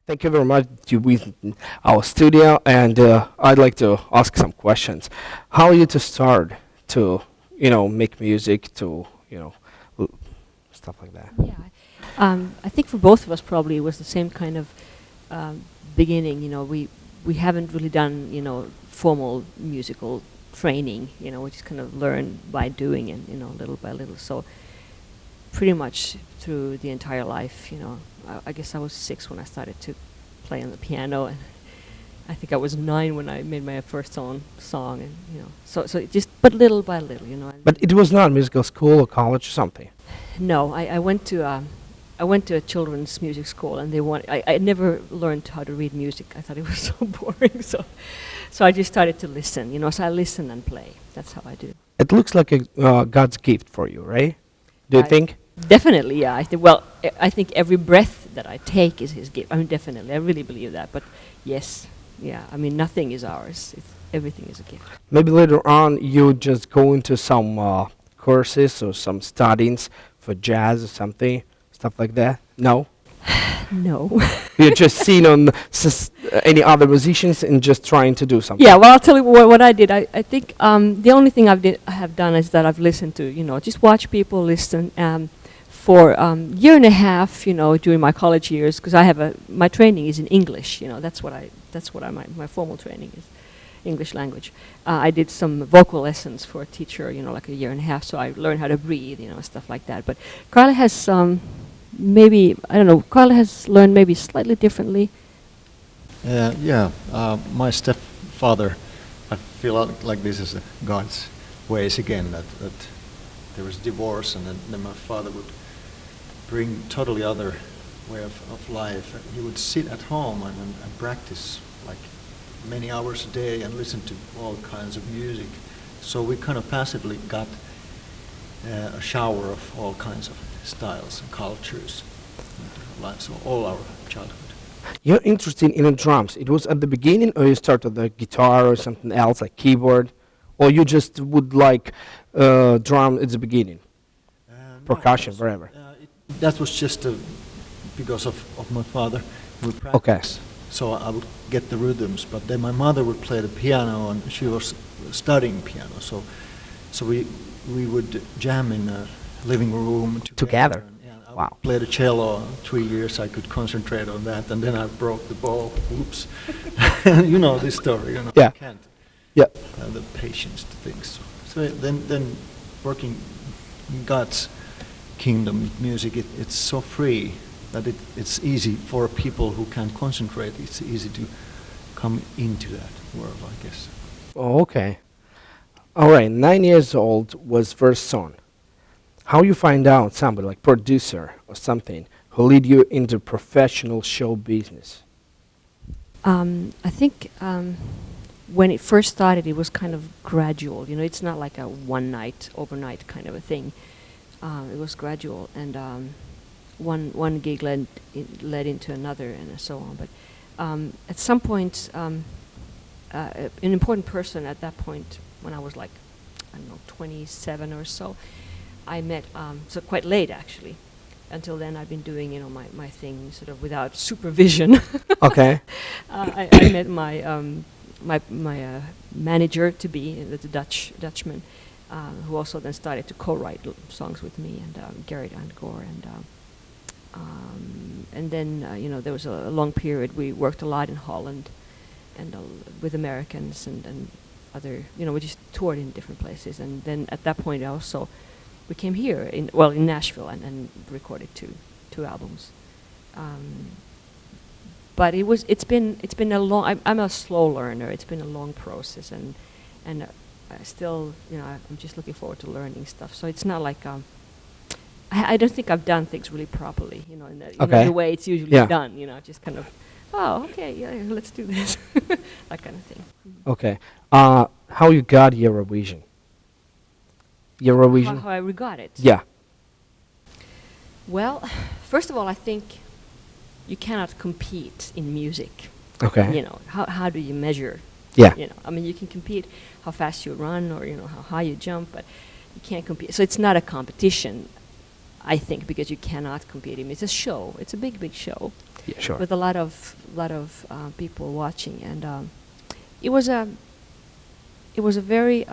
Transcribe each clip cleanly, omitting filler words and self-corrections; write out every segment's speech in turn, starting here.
Thank you very much to be in our studio, and I'd like to ask some questions. How you to start to, make music to, l- stuff like that? Yeah, I think for both of us probably it was the same kind of beginning. We haven't really done formal musical training. We just kind of learn by doing it, little by little. So pretty much through the entire life, I guess I was 6 when I started to play on the piano, and I think I was 9 when I made my first own song, and so it just but little by little. But it was not musical school or college or something. No, I went to a children's music school, and I never learned how to read music. I thought it was so boring, so I just started to listen. So I listen and play. That's how I do. It looks like a God's gift for you, right? Do you I think? Definitely, yeah. I think every breath that I take is His gift. I mean, definitely, I really believe that. But yes, yeah. I mean, nothing is ours. Everything is a gift. Maybe later on you just go into some courses or some studies for jazz or something, stuff like that. No, No. you're just seen on any other musicians and just trying to do something. Yeah, well, I'll tell you what I did. I think the only thing I have done is that I've listened to, just watch people listen for year and a half, during my college years, because my training is in English. That's what my formal training is, English language. I did some vocal lessons for a teacher, like a year and a half, so I learned how to breathe, stuff like that. But Carla has maybe, I don't know, Carla has learned maybe slightly differently. My stepfather, I feel like this is God's ways again, that there was divorce, and then my father would bring totally other way of life. He would sit at home and practice like many hours a day and listen to all kinds of music. So we kind of passively got a shower of all kinds of styles and cultures into our lives, so all our childhood. You're interested in the drums. It was at the beginning, or you started the guitar or something else like keyboard, or you just would like drum at the beginning, percussion, No, whatever. that was just because of my father. We Okay. practiced, so I would get the rhythms. But then my mother would play the piano, and she was studying piano. So we would jam in the living room Together? And, I Wow. would play the cello 3 years. I could concentrate on that, and then I broke the bow. Oops. You know this story. Yeah. I can't Yeah. have the patience to think so. So then working in God's kingdom music, it's so free that it's easy for people who can't concentrate. It's easy to come into that world, I guess. Oh, okay. All right. 9 years old was first song. How you find out somebody like producer or something who lead you into professional show business? I think when it first started, it was kind of gradual. It's not like a one night, overnight kind of a thing. It was gradual, and one gig led into another, and so on. But at some point, an important person at that point, when I was like, I don't know, 27 or so, I met, so quite late actually. Until then, I've been doing, my thing sort of without supervision. Okay. I met my manager to be, the Dutchman, who also then started to co-write songs with me, and Gerrit Andgore, and then there was a long period we worked a lot in Holland, and with Americans and other, we just toured in different places, and then at that point also we came here in Nashville and recorded two albums. But it's been a long. I'm a slow learner. It's been a long process, and I still, I'm just looking forward to learning stuff. So it's not like I don't think I've done things really properly, in the way it's usually done. Just kind of, oh, okay, yeah, let's do this, that kind of thing. Okay. How you got EuroVision? EuroVision? How I regard it. Yeah. Well, first of all, I think you cannot compete in music. Okay. How do you measure? Yeah. I mean, you can compete how fast you run, or how high you jump, but you can't compete. So it's not a competition, I think, because you cannot compete. I mean, it's a show. It's a big show. Yeah, sure. with a lot of people watching, and it was a very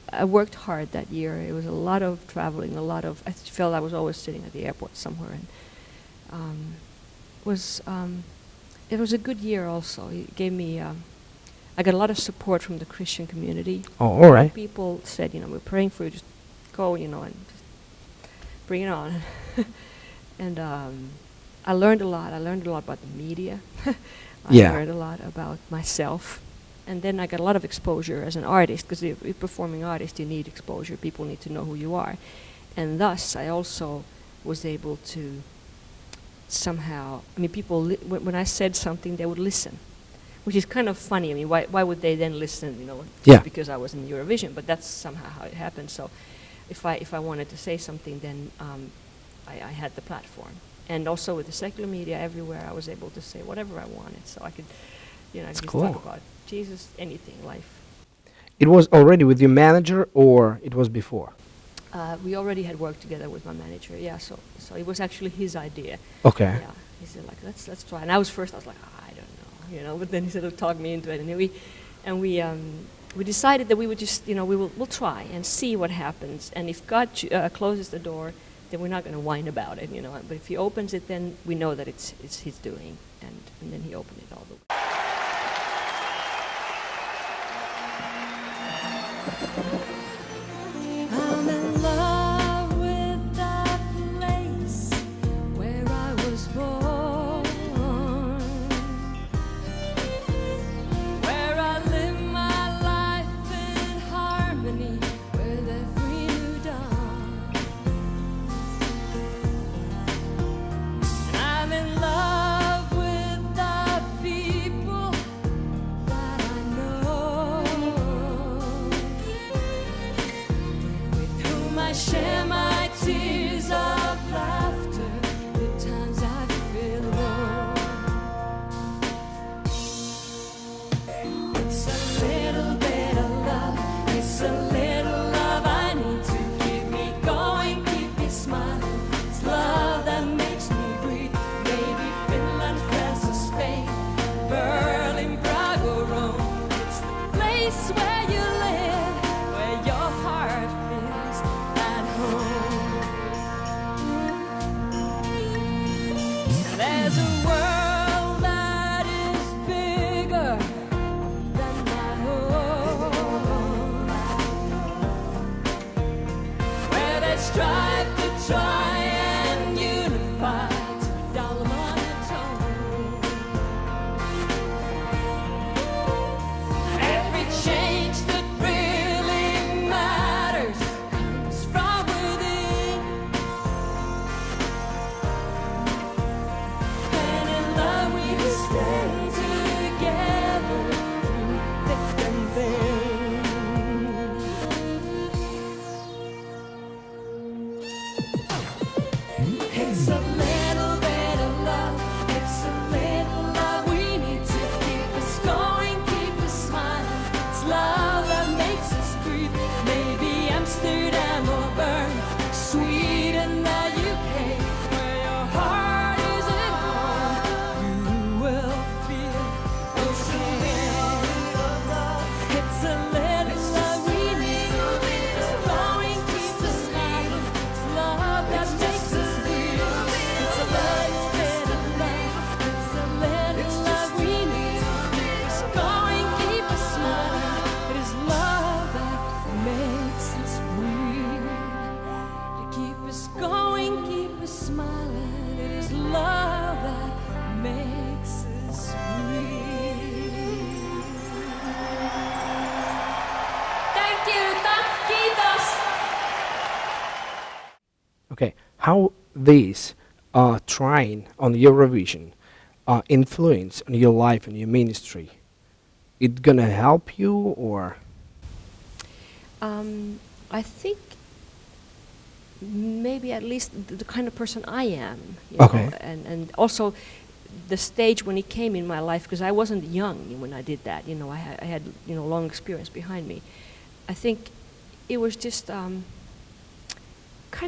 I worked hard that year. It was a lot of traveling, I felt I was always sitting at the airport somewhere, and it was a good year also. It gave me I got a lot of support from the Christian community. Oh, all right. People said, we're praying for you, just go, and just bring it on. And I learned a lot. I learned a lot about the media. I learned a lot about myself. And then I got a lot of exposure as an artist, because if you're a performing artist, you need exposure. People need to know who you are. And thus, I also was able to somehow, people, when I said something, they would listen, which is kind of funny. Why would they then listen, just because I was in EuroVision? But that's somehow how it happened. So if I wanted to say something, then I had the platform. And also with the secular media everywhere, I was able to say whatever I wanted. So I could, just talk about Jesus, anything, life. It was already with your manager, or it was before? We already had worked together with my manager, yeah. So it was actually his idea. Okay. Yeah, he said let's try. And I was like, I don't know, But then he sort of talked me into it, and we decided that we would just, we'll try and see what happens. And if God closes the door, then we're not going to whine about it, But if He opens it, then we know that it's His doing, and then He opened it all the way. I'm in love with that place where I was born, where I live my life in harmony with every new dawn. I'm in love with the people that I know, I share my tears of laughter, the times I feel low. It's a little bit of love, it's a little love I need to keep me going, keep me smiling. It's love that makes me breathe. Maybe Finland, France, or Spain, Berlin, Prague, or Rome. It's the place where you live, where your heart feels at home. There's a world that is bigger than my own, where they strive to try and unify to dial a monotone. Every change that really matters comes from within. And in love we stand together through thick and thin. It's a little bit of love, it's a little love we need to keep us going, keep us smiling. It's love that makes us breathe. Maybe Amsterdam or Bern, Sweden, the UK, where your heart is at home, you will feel it's a little love. It's a little love we need to keep us going, keep us smiling. It's love that makes us breathe. It's a little bit of love. It's a little love we need to keep us going, keep us smiling. It is love that makes us breathe. To keep us going, keep us smiling. It is love that makes us breathe. Thank you. Tack, kiitos. Okay. How these trying on EuroVision influence on your life and your ministry? It gonna help you, or? I think maybe at least the kind of person I am, Okay. and also the stage when it came in my life, because I wasn't young when I did that. I had long experience behind me. I think it was just kind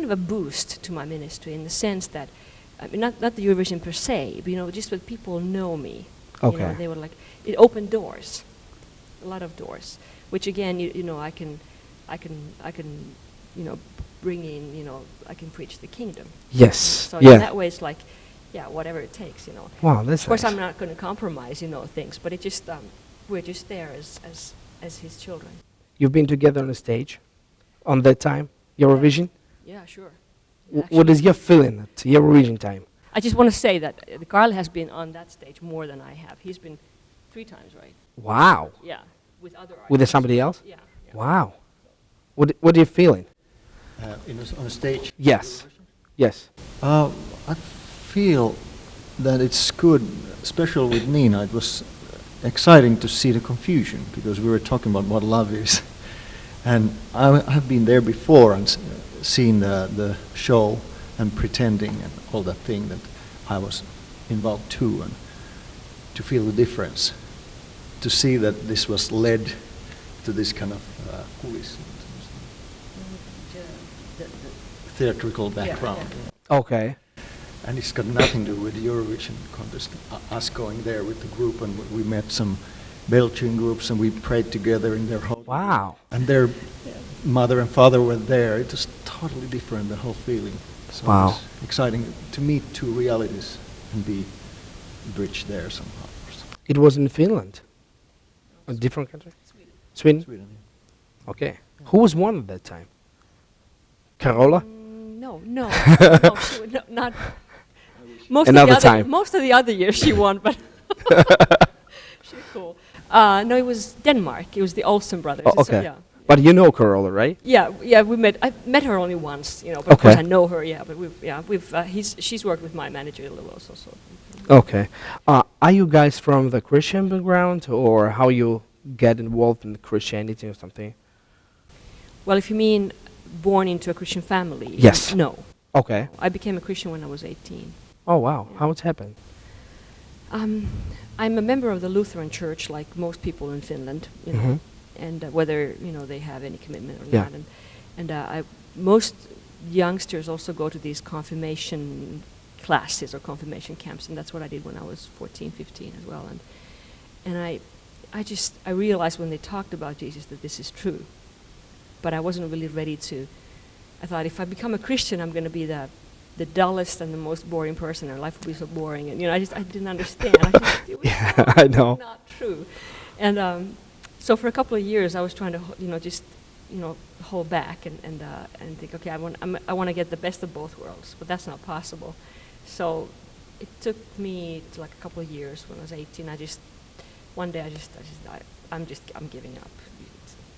of a boost to my ministry, in the sense that I mean, not the Eurovision per se, but just when people know me. Okay. They were like, it opened doors, a lot of doors, which again, I can, bring in, I can preach the kingdom. Yes. So Yeah. in that way, it's like, yeah, whatever it takes. Wow, that's Of course, nice. I'm not going to compromise, things, but it just, we're just there as his children. You've been together on the stage on that time, Eurovision? Yeah, sure. What is your feeling at Eurovision time? I just want to say that Carl has been on that stage more than I have. He's been 3 times, right? Wow. Yeah, with other artists. With somebody else? Yeah. Wow. What are you feeling? On a stage? Yes. Yes. I feel that it's good, especially with Nina. It was exciting to see the confusion because we were talking about what love is. And I've been there before and seen the show and pretending and all that thing that I was involved too, and to feel the difference, to see that this was led to this kind of coulis, theatrical background. Okay. And it's got nothing to do with the Eurovision contest. Us going there with the group, and we met some Belgian groups, and we prayed together in their home. Wow. And their mother and father were there. It was totally different, the whole feeling. So Wow. it was exciting to meet two realities and be bridged there somehow. It was in Finland. A different country? Sweden. Sweden. Okay. Who was one at that time? Carola? No, she would not. Another time. Most of the other years she won, but she's cool. No, it was Denmark. It was the Olsen brothers. Oh, It's, okay. yeah. But you know Carola, right? Yeah. We met. I met her only once, but of course Okay. I know her. Yeah, but she's worked with my manager a little also. So. Okay. Are you guys from the Christian background, or how you get involved in Christianity or something? Well, if you mean born into a Christian family, Yes. no. Okay. I became a Christian when I was 18. Oh wow. How it's happened? I'm a member of the Lutheran Church, like most people in Finland, Mhm. and whether they have any commitment or Yeah. not. And most youngsters also go to these confirmation classes or confirmation camps, and that's what I did when I was 14, 15 as well. And I realized when they talked about Jesus that this is true, but I wasn't really ready to. I thought if I become a Christian, I'm going to be the dullest and the most boring person, and life will be so boring. And I didn't understand. It was Yeah, so I know. not true. And so for a couple of years, I was trying to just hold back and think, okay, I want to get the best of both worlds, but that's not possible. So it took me to like a couple of years. When I was 18, one day I'm giving up.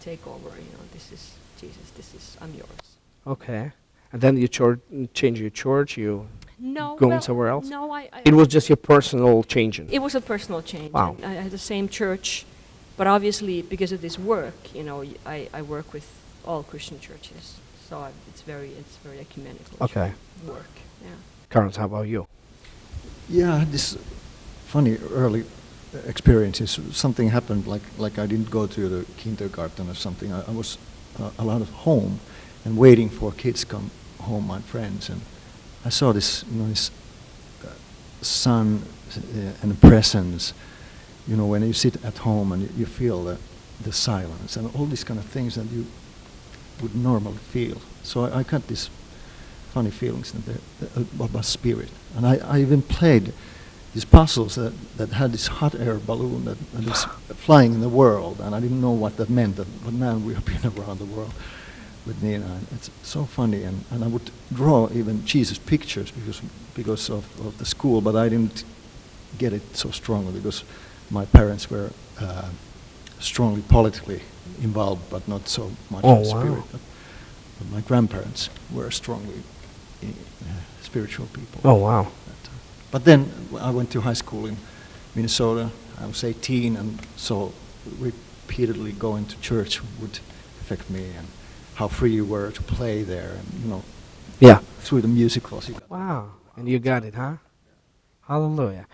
Take over. This is Jesus. I'm yours. Okay. And then you change your church. You No. going somewhere else? No, It was just your personal changing. It was a personal change. Wow. I had the same church, but obviously because of this work, I work with all Christian churches, so it's very ecumenical. Okay. Work. Yeah. Karens, how about you? Yeah, I had this funny early experiences. Something happened, like I didn't go to the kindergarten or something. I was a lot of home and waiting for kids come home, my friends, and I saw this, this sun and the presence, when you sit at home and you feel the silence and all these kind of things that you would normally feel. So I got these funny feelings about spirit, and I even played these puzzles that had this hot air balloon that was flying in the world, and I didn't know what that meant, but now we have been around the world with Nina, and it's so funny, and I would draw even Jesus pictures because of the school, but I didn't get it so strongly because my parents were strongly politically involved, but not so much in spirit. But my grandparents were strongly spiritual people. Oh wow. But then I went to high school in Minnesota. I was 18, and so repeatedly going to church would affect me, and how free you were to play there, and Yeah. through the musicals. You got Wow. And you got it, huh? Hallelujah.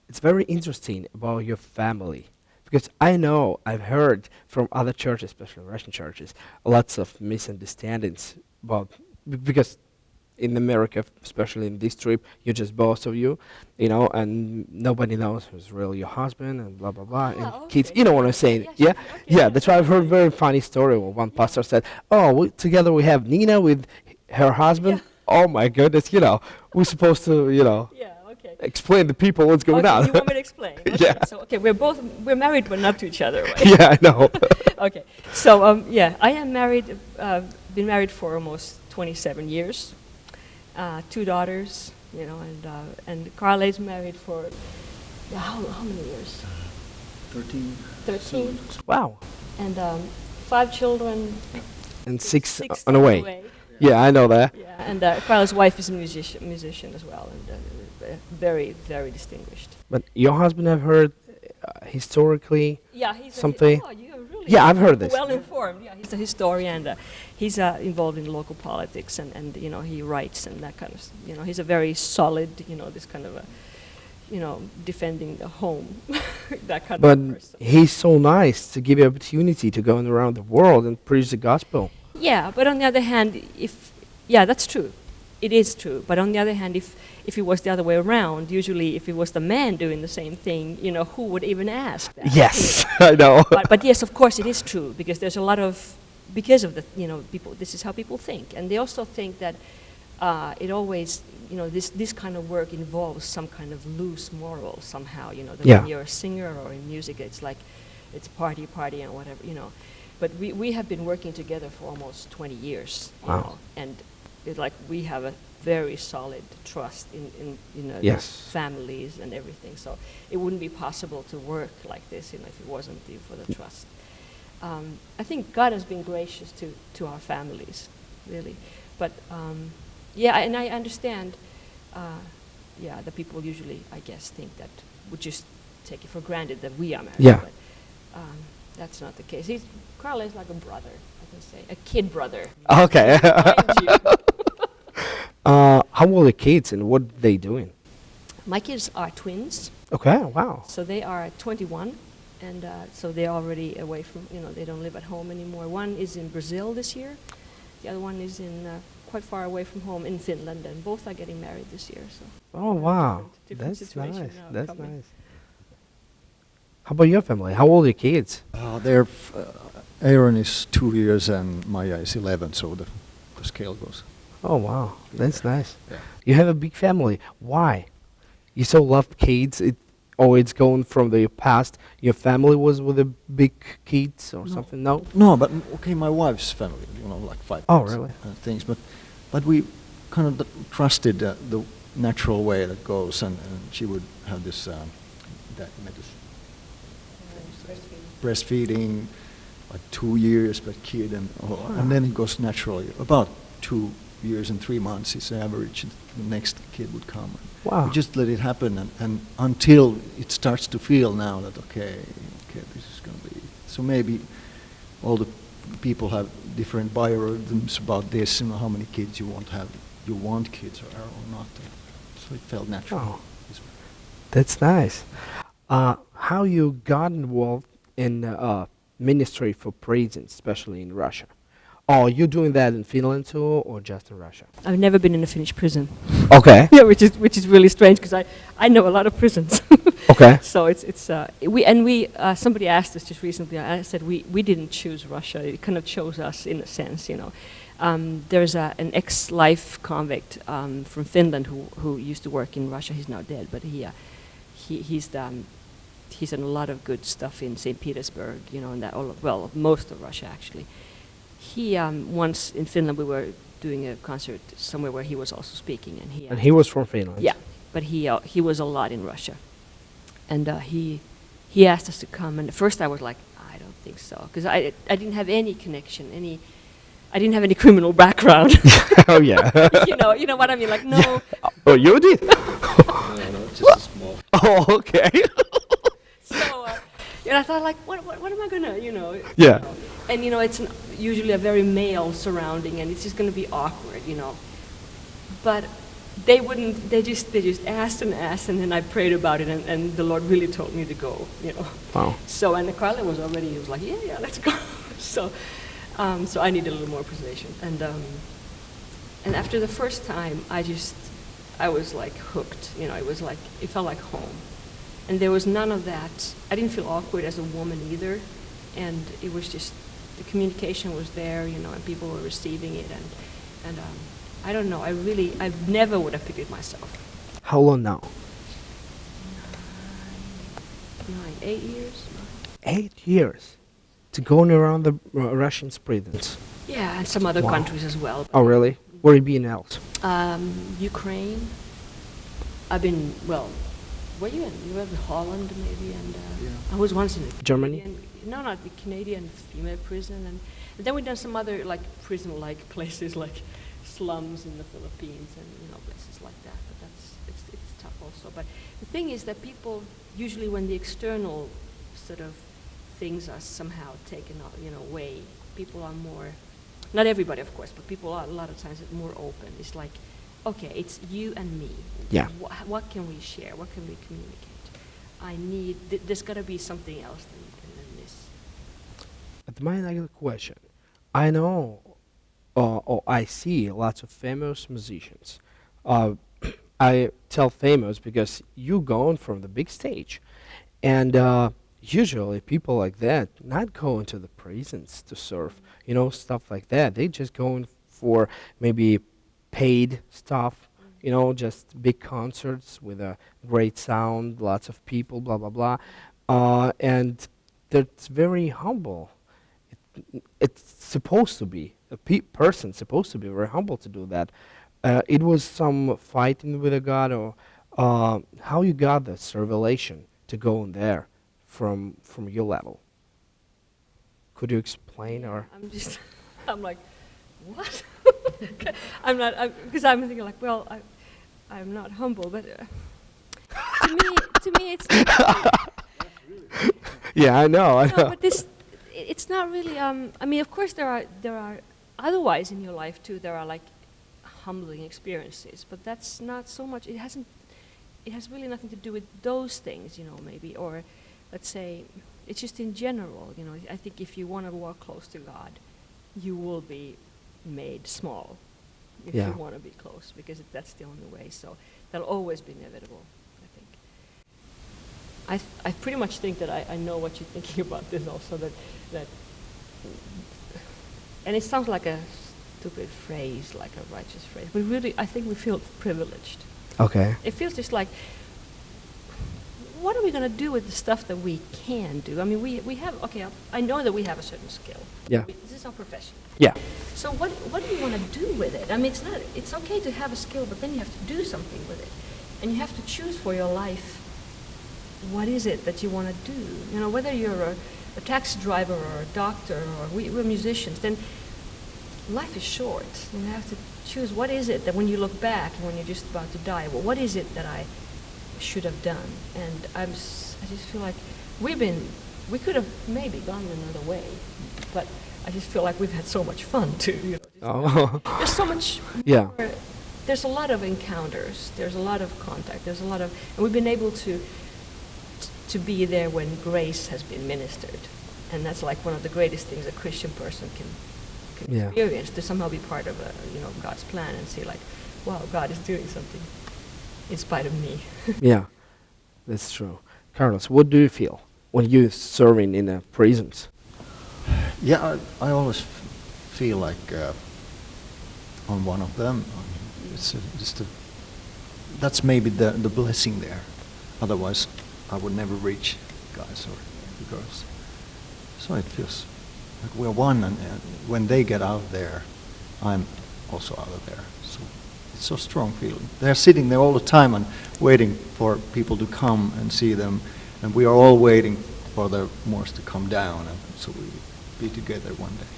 It's very interesting about your family, because I've heard from other churches, especially Russian churches, lots of misunderstandings about, because in America, especially in this trip, you're just both of you, and nobody knows who's really your husband and blah blah blah. And kids, you know what I'm saying? Yeah, yeah. That's why I've heard a very funny story where one pastor said, "Oh, together we have Nina with her husband." Oh my goodness, we're supposed to, Yeah, okay. explain to people what's going on. You want me to explain? Okay. Yeah. So, we're married but not to each other, right? Yeah, I know. Okay. So, I am married, been married for almost 27 years. 2 daughters, and Carle's married for, how many years? 13. 13. Wow. And 5 children. And 6 Six on the way. Yeah, I know that. Yeah, and Carle's wife is a musician as well, and very, very distinguished. But your husband, I've heard historically. Yeah, he's something. You're really Yeah, I've heard this. well informed. Yeah, he's a historian. He's involved in local politics, and he writes and that kind of. He's a very solid. This kind of a. Defending the home, that kind But of person. he's so nice to give you opportunity to go around the world and preach the gospel. Yeah, but on the other hand, that's true. It is true. But on the other hand, if it was the other way around, usually if it was the man doing the same thing, who would even ask that? Yes, I know. But yes, of course it is true, because there's a lot of, because of the, people, this is how people think. And they also think that it always, this kind of work involves some kind of loose moral somehow, that when you're a singer or in music, it's like, it's party and whatever, But we have been working together for almost 20 years, Wow. And it's like we have a very solid trust in Yes. families and everything. So it wouldn't be possible to work like this, if it wasn't for the trust. I think God has been gracious to our families, really. But and I understand. The people usually, I guess, think that we just take it for granted that we are married. Yeah. But that's not the case. Carl is like a brother, I can say, a kid brother. Okay. Mind you. How old are the kids and what are they doing? My kids are twins, Okay, wow. so they are 21, and so they're already away from, they don't live at home anymore. One is in Brazil this year, the other one is in quite far away from home in Finland, and both are getting married this year. So. Oh, wow. Different That's situation nice. now That's coming. nice. How about your family? How old are your kids? Aaron is 2 years and Maya is 11, so the scale goes. Oh, wow. That's nice. Yeah. You have a big family. Why? You so love kids. It's going from the past. Your family was with the big kids or something? No? No, but okay, my wife's family, like 5 Oh, kids really? and things, but we kind of trusted the natural way that goes, and she would have this breastfeeding, like 2 years per kid, and then it goes naturally. About 2 years and 3 months is the average. The next kid would come. Wow. We just let it happen, and until it starts to feel now that okay, this is going to be. So maybe all the people have different biorhythms about this, how many kids you want kids or not. So it felt natural. Oh. That's nice. How you got involved in ministry for prisons, especially in Russia? Are you doing that in Finland too, or just in Russia? I've never been in a Finnish prison. Okay. Yeah, which is really strange, because I know a lot of prisons. Okay. So it's somebody asked us just recently. I said we didn't choose Russia. It kind of chose us in a sense, There's an ex-life convict from Finland who used to work in Russia. He's now dead, but he's done a lot of good stuff in St. Petersburg, and that most of Russia actually. He once in Finland we were doing a concert somewhere where he was also speaking, and he was from Finland. Yeah, but he was a lot in Russia, and he asked us to come. And at first I was like, I don't think so, because I didn't have any connection, I didn't have any criminal background. Oh yeah. you know what I mean? Like no. Yeah. Oh, you did. No, just a small. Oh, okay. So I thought, like, what am I gonna, Yeah. And it's usually a very male surrounding, and it's just gonna be awkward, But they wouldn't. They just asked, and then I prayed about it, and the Lord really told me to go, Wow. So and Carla he was like, yeah, let's go. So I needed a little more persuasion, and And after the first time, I was like hooked. You know, it felt like home. And there was none of that. I didn't feel awkward as a woman either. And it was just, the communication was there, you know, and people were receiving it. And I don't know, I never would have picked it myself. How long now? 8 years. 8 years to going around the Russian prisons. Yeah, and some other Wow. countries as well. Oh, really? Where have you been else? Ukraine. I've been, well, were you in? You were in Holland maybe, and I was once in a Germany? No, not the Canadian female prison, and then we've done some other like prison-like places, like slums in the Philippines, and you know places like that. But it's tough also. But the thing is that people usually, when the external sort of things are somehow taken out, you know, away, people are more. Not everybody, of course, but people are a lot of times more open. It's like, okay, it's you and me. Yeah. What can we share? What can we communicate? There's got to be something else than this. But my next question, I know, or I see lots of famous musicians. I tell famous because you gone from the big stage, and usually people like that not going to the prisons to surf, you know, stuff like that. They just going for maybe paid stuff, you know, just big concerts with a great sound, lots of people, blah blah blah, and that's very humble. It's supposed to be a person supposed to be very humble to do that. It was some fighting with a god, or how you got this revelation to go in there from your level. Could you explain, or? I'm like, what? I'm not, because I'm thinking like, well, I'm not humble, but to me, it's. Yeah, I know. No, but it's not really. I mean, of course, there are otherwise in your life too. There are like humbling experiences, but that's not so much. It has really nothing to do with those things, you know, maybe, or let's say, it's just in general, you know. I think if you want to walk close to God, you will be made small if Yeah. you want to be close, because that's the only way. So that'll always be inevitable, I think. I pretty much think that I know what you're thinking about this also, that and it sounds like a stupid phrase, like a righteous phrase, but really I think we feel privileged. Okay. It feels just like, what are we going to do with the stuff that we can do? I mean, we have, okay, I know that we have a certain skill. Yeah. This is our profession. Yeah. So what do you want to do with it? I mean, it's okay to have a skill, but then you have to do something with it. And you have to choose for your life, what is it that you want to do? You know, whether you're a taxi driver or a doctor or we're musicians, then life is short. You have to choose, what is it that when you look back and when you're just about to die, well, what is it that I should have done? And I just feel like we could have maybe gone another way, but I just feel like we've had so much fun too. You know, Oh. there's so much. Yeah. More, there's a lot of encounters. There's a lot of contact. There's a lot of, and we've been able to be there when grace has been ministered, and that's like one of the greatest things a Christian person can Yeah. experience, to somehow be part of God's plan and see like, wow, God is doing something in spite of me. Yeah, that's true. Carlos, what do you feel when you're serving in prisons? Yeah, I always feel like on one of them, I mean, it's that's maybe the blessing there. Otherwise, I would never reach guys or girls. So it feels like we're one, and when they get out there, I'm also out of there. So it's so strong feeling. They're sitting there all the time and waiting for people to come and see them, and we are all waiting for the Moors to come down, and so we be together one day.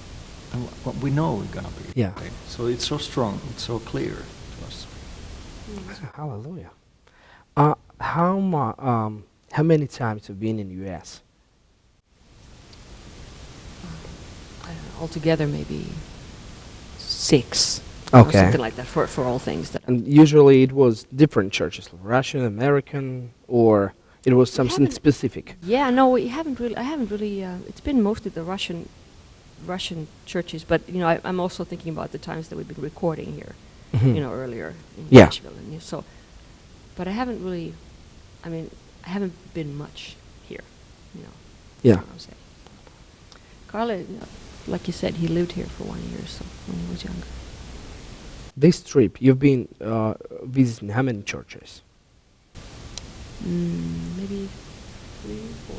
And we know we're gonna be. Yeah. Okay. So it's so strong. It's so clear to us. Hallelujah. How many times have you been in the U.S.? I don't know, altogether maybe 6. Or Okay. something like that for all things that. And usually it was different churches, Russian, American, or it was something haven't- specific. Yeah, no, we haven't really. I haven't really. It's been mostly the Russian churches, but you know, I'm also thinking about the times that we've been recording here. Mhm. earlier in Yeah. Nashville, and so. But I haven't really, I mean, I haven't been much here, Yeah. That's what I'm saying. Carla, like you said, he lived here for 1 year, so when he was younger. This trip, you've been visiting how many churches? Maybe 3, 4.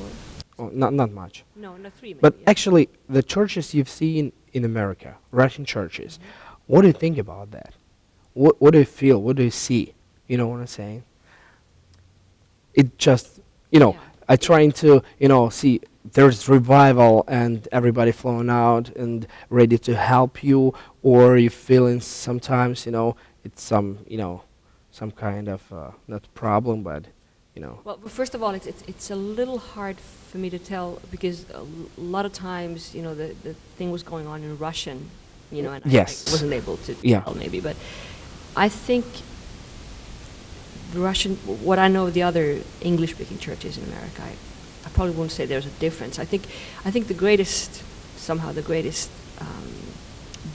Oh, not much. No, not 3 maybe. But yeah. actually, the churches you've seen in America, Russian churches, what do you think about that? What do you feel? What do you see? You know what I'm saying? It just, Yeah. I trying to, see there's revival and everybody flowing out and ready to help you, or you feeling sometimes, it's some kind of not problem, but Well, first of all, it's a little hard for me to tell because a lot of times, the thing was going on in Russian, and Yes. I wasn't able to Yeah. tell maybe, but I think the Russian, what I know of the other English-speaking churches in America, I probably won't say there's a difference. I think the greatest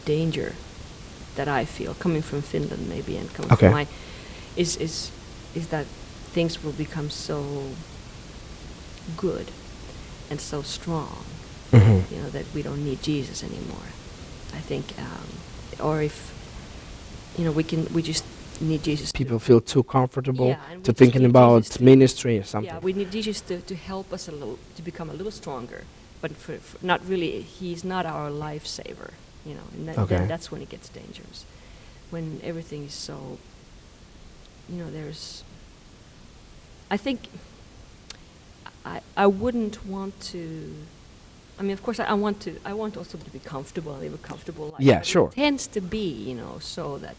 danger that I feel coming from Finland maybe and coming Okay. from is that things will become so good and so strong, Mhm. that we don't need Jesus anymore. I think, or if, we just need Jesus. people feel too comfortable Yeah, and we to just thinking need about Jesus to- ministry or something. Yeah, we need Jesus to help us a little, to become a little stronger, but for not really, he's not our lifesaver, and Okay. then that's when it gets dangerous. When everything is so, I think I wouldn't want to, I mean, of course, I want also to be comfortable, live a comfortable life. Yeah, but sure. It tends to be, so that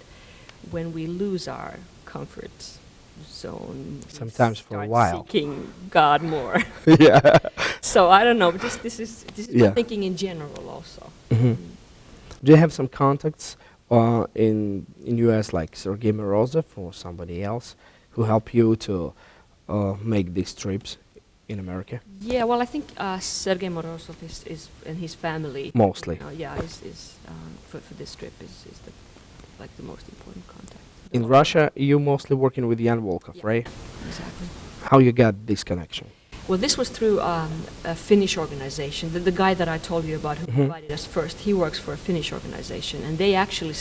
when we lose our comfort zone, we Sometimes for a start while. seeking God more. Yeah. So I don't know, but this is Yeah. my thinking in general also. Mhm. Do you have some contacts in U.S. like Sergei Morozov or somebody else who help you to make these trips in America? Yeah, well, I think Sergei Morozov is and his family Mostly. is for this trip is the most important contact. In Russia, you mostly working with Ekwol Khafre, right? Exactly. How you got this connection? Well, this was through a Finnish organization. The guy that I told you about who Mhm. provided us first, he works for a Finnish organization, and they actually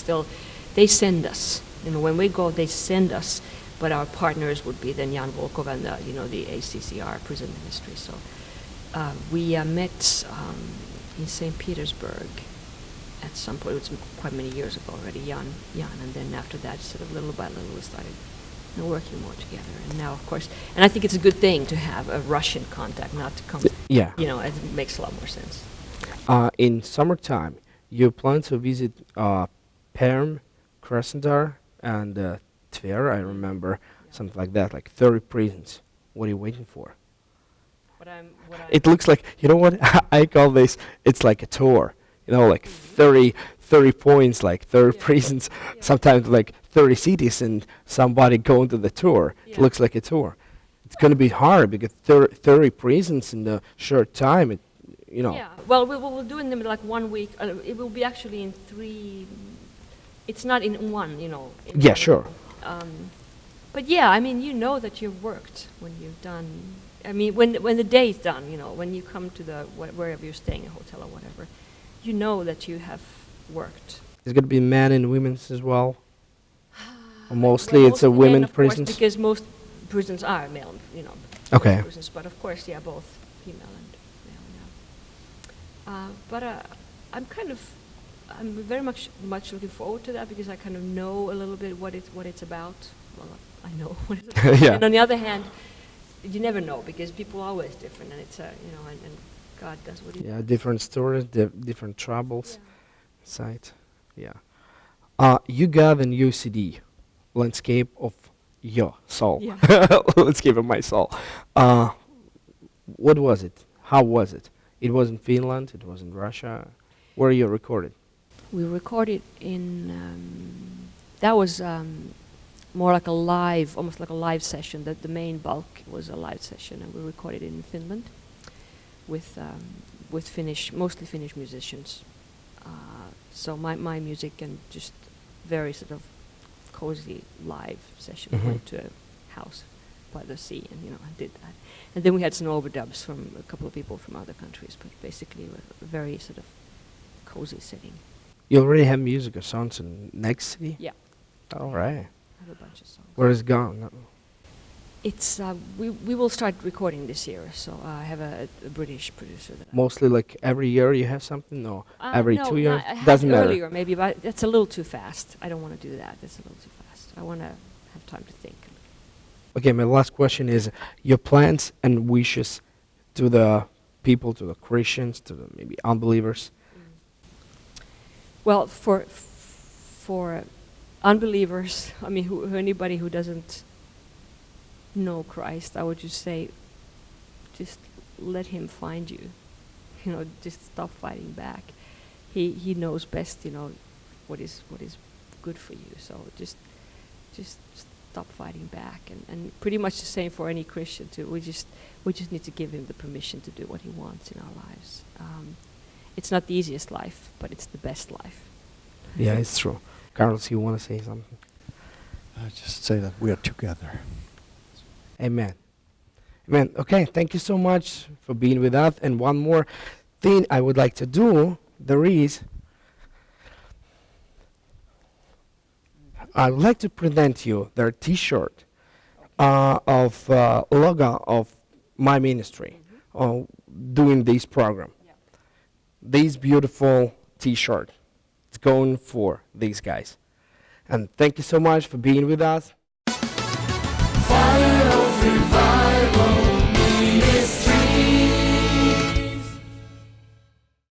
they send us. When we go, they send us, but our partners would be then Jan Volkov and the ACCR prison ministry. So we met in St. Petersburg at some point. It was quite many years ago already, Jan, and then after that, sort of little by little, we started working more together. And now, of course, and I think it's a good thing to have a Russian contact, not to come. Yeah. It makes a lot more sense. In summertime, you plan to visit Perm, Krasnodar, and Tver. I remember something like that, like 30 prisons. What are you waiting for? It looks like, you know what? I call this, it's like a tour. Like 30 points, like 30 Yeah. prisons, Yeah. sometimes like 30 cities and somebody going to the tour. It Yeah. looks like a tour. It's going to be hard because 30 prisons in a short time, Yeah. Well, we'll do it in like 1 week. It will be actually in 3. It's not in one, in Yeah, one. sure. But yeah, I mean, that you've worked when you've done. I mean, when the day is done, when you come to wherever you're staying, a hotel or whatever, you know that you have worked. There's going to be men and women's as well. Or mostly Well, it's a mostly women men, of course, prisons. because most prisons are male, Okay. prisons, but of course, yeah, both female and male, yeah. But I'm very much looking forward to that because I kind of know a little bit what it's about. Well, I know what it's about. Yeah. And on the other hand, you never know because people are always different, and it's and God does what He Yeah, does. different stories, different troubles. Yeah. Site. Yeah. You got a new CD, Landscape of Your Soul. Yeah. Landscape of My Soul. What was it? How was it? It was in Finland, it was in Russia. Where you recorded? We recorded in. That was more like a live, almost like a live session. That the main bulk was a live session, and we recorded it in Finland with mostly Finnish musicians. So my music and just very sort of cozy live session. Mhm. Went to a house by the sea and, and did that. And then we had some overdubs from a couple of people from other countries, but basically a very sort of cozy setting. You already have music or songs in next city? Yeah. All right. I have a bunch of songs. Where is it gone? It's we will start recording this year, so I have a British producer. Mostly like every year you have something, or every no, 2 years? I had Doesn't matter. earlier maybe, but that's a little too fast. I don't want to do that. That's a little too fast. I want to have time to think. Okay, my last question is your plans and wishes to the people, to the Christians, to the maybe unbelievers. Well, for unbelievers, I mean, anybody who doesn't know Christ, I would just say, just let Him find you. Just stop fighting back. He knows best. What is good for you. So just stop fighting back, and pretty much the same for any Christian too. We just need to give Him the permission to do what He wants in our lives. It's not the easiest life, but it's the best life. Yeah, it's true. Carlos, you want to say something? I just say that we are together. Amen. Amen. Okay, thank you so much for being with us. And one more thing I would like to do, I would like to present you their T-shirt of logo of my ministry doing this program. Yeah. This beautiful T-shirt. It's going for these guys. And thank you so much for being with us. Fire of revival.